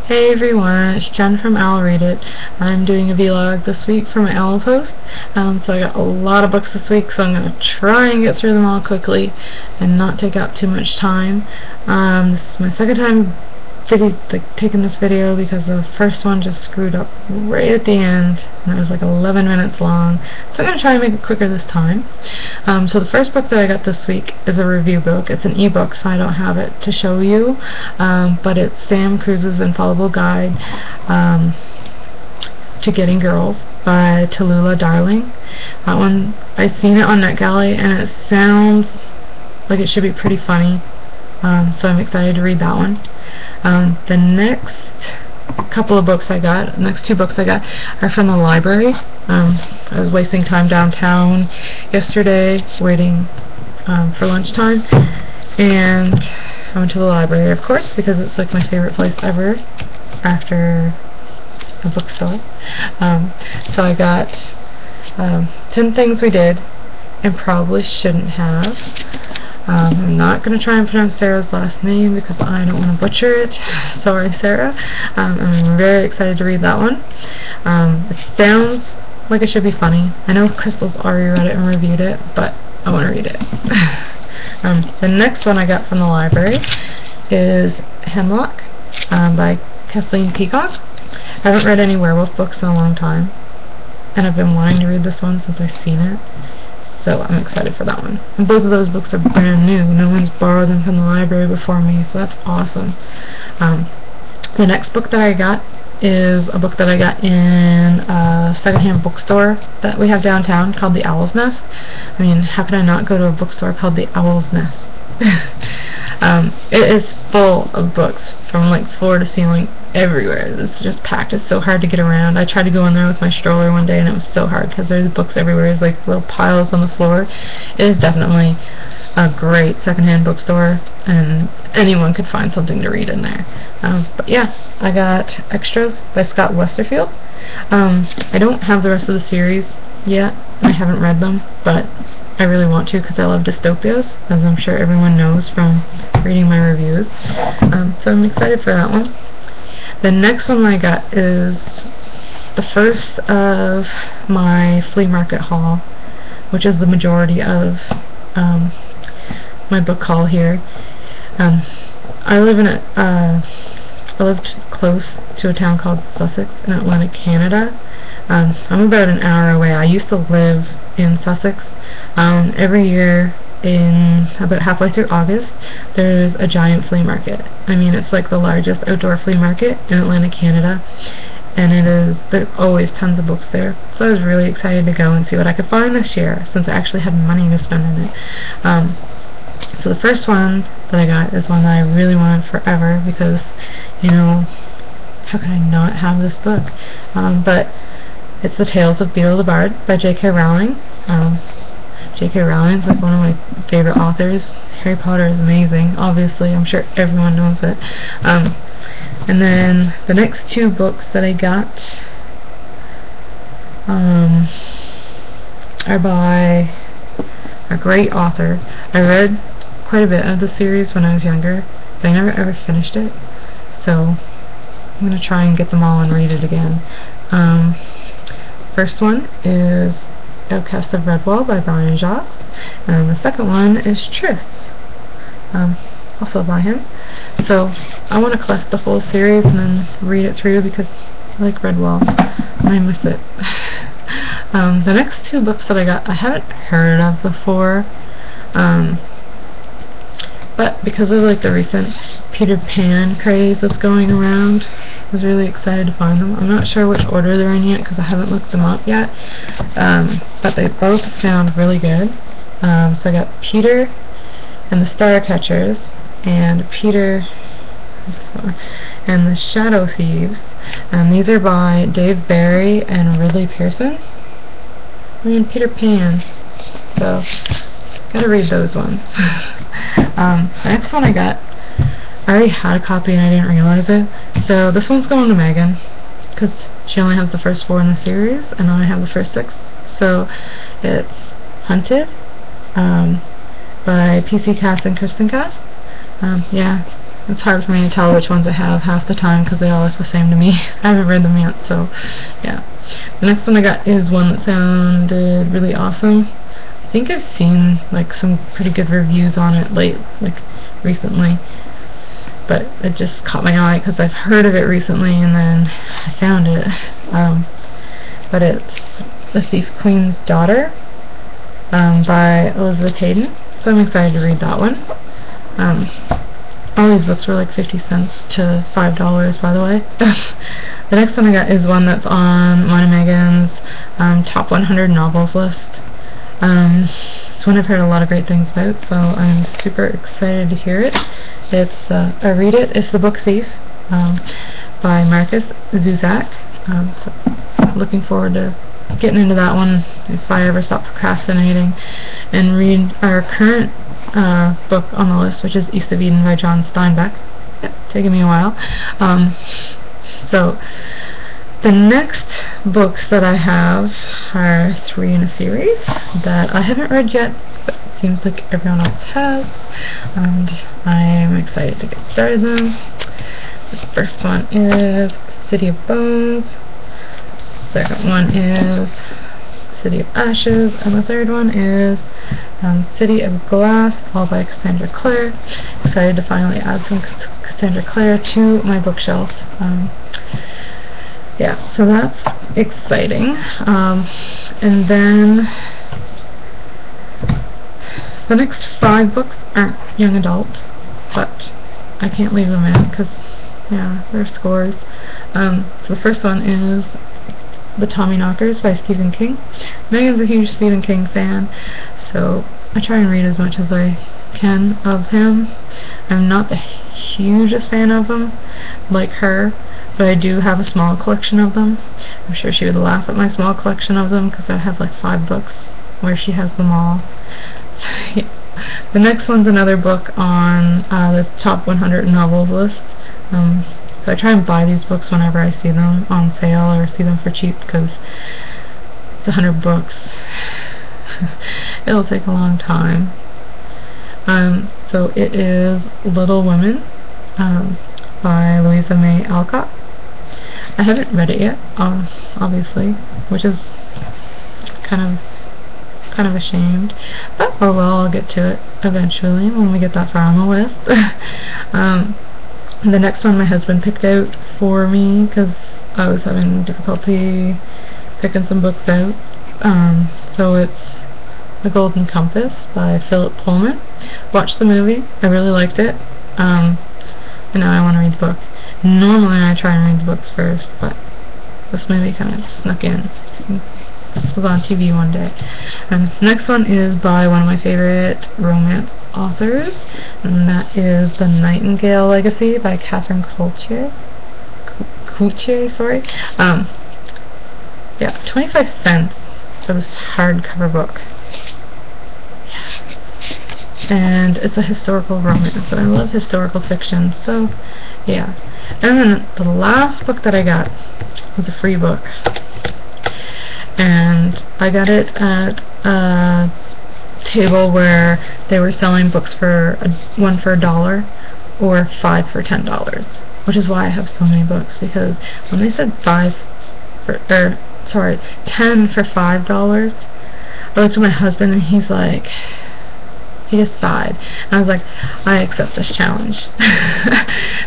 Hey everyone, it's Jen from Owl Read It. I'm doing a vlog this week for my Owl Post. So I got a lot of books this week, so I'm going to try and get through them all quickly and not take up too much time. This is my second time taking this video because the first one just screwed up right at the end and it was like 11 minutes long. So I'm going to try and make it quicker this time. So the first book that I got this week is a review book. It's an ebook, so I don't have it to show you, but it's Sam Cruise's Infallible Guide to Getting Girls by Tallulah Darling. That one, I've seen it on NetGalley and it sounds like it should be pretty funny. So I'm excited to read that one. The next couple of books I got, the next two books I got, are from the library. I was wasting time downtown yesterday waiting for lunchtime, and I went to the library, of course, because it's like my favorite place ever after a bookstore. So I got 10 Things We Did and Probably Shouldn't Have. I'm not going to try and pronounce Sarah's last name because I don't want to butcher it. Sorry, Sarah. I'm very excited to read that one. It sounds like it should be funny. I know Crystal's already read it and reviewed it, but I want to read it. The next one I got from the library is Hemlock by Kathleen Peacock. I haven't read any werewolf books in a long time, and I've been wanting to read this one since I've seen it. So I'm excited for that one. And both of those books are brand new. No one's borrowed them from the library before me, so that's awesome. The next book that I got is a book that I got in a secondhand bookstore that we have downtown called the Owl's Nest. I mean, how could I not go to a bookstore called the Owl's Nest? It is full of books from like floor to ceiling everywhere. It's just packed. It's so hard to get around. I tried to go in there with my stroller one day and it was so hard because there's books everywhere. There's like little piles on the floor. It is definitely a great secondhand bookstore and anyone could find something to read in there. But yeah, I got Extras by Scott Westerfield. I don't have the rest of the series yet. I haven't read them, but I really want to because I love dystopias, as I'm sure everyone knows from reading my reviews. So I'm excited for that one. The next one I got is the first of my flea market haul, which is the majority of my book haul here. I lived close to a town called Sussex in Atlantic Canada. I'm about an hour away. I used to live in Sussex. Every year in about halfway through August there's a giant flea market. I mean, it's like the largest outdoor flea market in Atlantic Canada, and there's always tons of books there. So I was really excited to go and see what I could find this year since I actually had money to spend in it. So the first one that I got is one that I really wanted forever because, you know, how could I not have this book? But it's The Tales of Beedle the Bard by J.K. Rowling. J.K. Rowling is like one of my favorite authors. Harry Potter is amazing, obviously. I'm sure everyone knows it. And then the next two books that I got are by a great author. I read quite a bit of the series when I was younger, but I never ever finished it. So I'm going to try and get them all and read it again. First one is Outcast of Redwall by Brian Jacques, and the second one is Tris, also by him. So I want to collect the full series and then read it through because I like Redwall and I miss it. The next two books that I got I haven't heard of before, but because of like the recent Peter Pan craze that's going around, I was really excited to find them. I'm not sure which order they're in yet because I haven't looked them up yet, but they both sound really good. So I got Peter and the Starcatchers and Peter and the Shadow Thieves, and these are by Dave Barry and Ridley Pearson. And Peter Pan, so gotta read those ones. The next one I got, I already had a copy and I didn't realize it, so this one's going to Megan because she only has the first 4 in the series and I have the first 6. So it's Hunted by PC Cass and Kristen Cass. Yeah, it's hard for me to tell which ones I have half the time because they all look the same to me. I haven't read them yet, so yeah. The next one I got is one that sounded really awesome. I think I've seen like some pretty good reviews on it recently, but it just caught my eye because I've heard of it recently and then I found it. But it's The Thief Queen's Daughter by Elizabeth Hayden, so I'm excited to read that one. All these books were like 50 cents to $5, by the way. The next one I got is one that's on mine and Megan's top 100 novels list. It's one I've heard a lot of great things about, so I'm super excited to hear it. It's It's The Book Thief by Marcus Zuzak. So looking forward to getting into that one if I ever stop procrastinating and read our current book on the list, which is East of Eden by John Steinbeck. Yep, taking me a while. So the next books that I have are 3 in a series that I haven't read yet, but it seems like everyone else has, and I'm excited to get started them. The first one is City of Bones, the second one is City of Ashes, and the third one is City of Glass, all by Cassandra Clare. Excited to finally add some Cassandra Clare to my bookshelf. Yeah, so that's exciting. And then the next 5 books aren't young adult, but I can't leave them in because, yeah, they're scores. So the first one is The Tommyknockers by Stephen King. Megan's a huge Stephen King fan, so I try and read as much as I can of him. I'm not the hugest fan of them, like her, but I do have a small collection of them. I'm sure she would laugh at my small collection of them because I have like 5 books where she has them all. Yeah. The next one's another book on the top 100 novels list. So I try and buy these books whenever I see them on sale or see them for cheap because it's 100 books. It'll take a long time. So it is Little Women by Louisa May Alcott. I haven't read it yet, obviously, which is kind of ashamed, but oh well, I'll get to it eventually when we get that far on the list. The next one my husband picked out for me because I was having difficulty picking some books out. So it's The Golden Compass by Philip Pullman. Watched the movie, I really liked it, and now I want to read the book. Normally I try and read the books first, but this movie kind of snuck in. This was on TV one day. Next one is by one of my favorite romance authors, and that is The Nightingale Legacy by Catherine Coultier, sorry. Yeah, 25 cents for this hardcover book. And it's a historical romance, and I love historical fiction, so yeah. And then the last book that I got was a free book, and I got it at a table where they were selling books for one for $1 or 5 for $10, which is why I have so many books, because when they said 10 for $5, I looked at my husband and he's like, he just sighed, and I was like, I accept this challenge.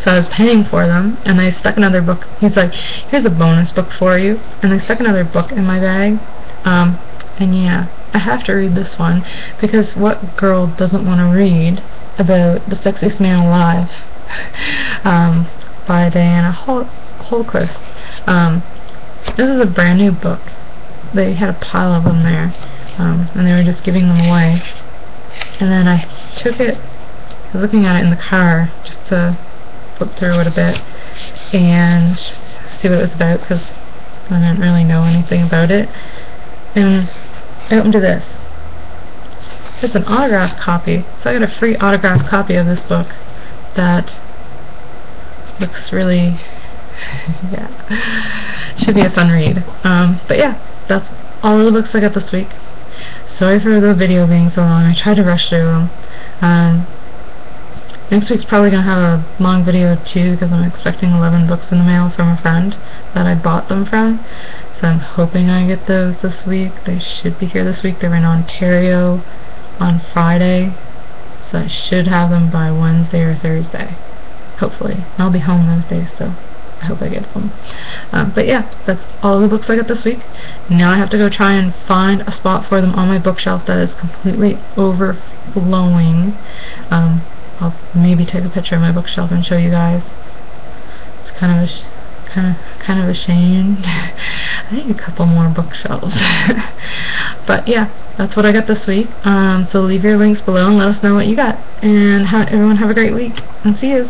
So I was paying for them, and they stuck another book. He's like, here's a bonus book for you, and they stuck another book in my bag. And yeah, I have to read this one, because what girl doesn't want to read about The Sexiest Man Alive by Diana Holquist. This is a brand new book. They had a pile of them there, and they were just giving them away. And then I took it, I was looking at it in the car just to flip through it a bit and see what it was about, because I didn't really know anything about it. And I opened to this. It's an autographed copy, so I got a free autographed copy of this book that looks really, yeah, should be a fun read. But yeah, that's all of the books I got this week. Sorry for the video being so long. I tried to rush through them. Next week's probably going to have a long video too, because I'm expecting 11 books in the mail from a friend that I bought them from. So I'm hoping I get those this week. They should be here this week. They're in Ontario on Friday, so I should have them by Wednesday or Thursday, hopefully. And I'll be home those days, so I hope I get them. But yeah, that's all the books I got this week. Now I have to go try and find a spot for them on my bookshelf that is completely overflowing. I'll maybe take a picture of my bookshelf and show you guys. It's kind of a shame. I need a couple more bookshelves. But yeah, that's what I got this week. So leave your links below and let us know what you got. And everyone have a great week. And see you.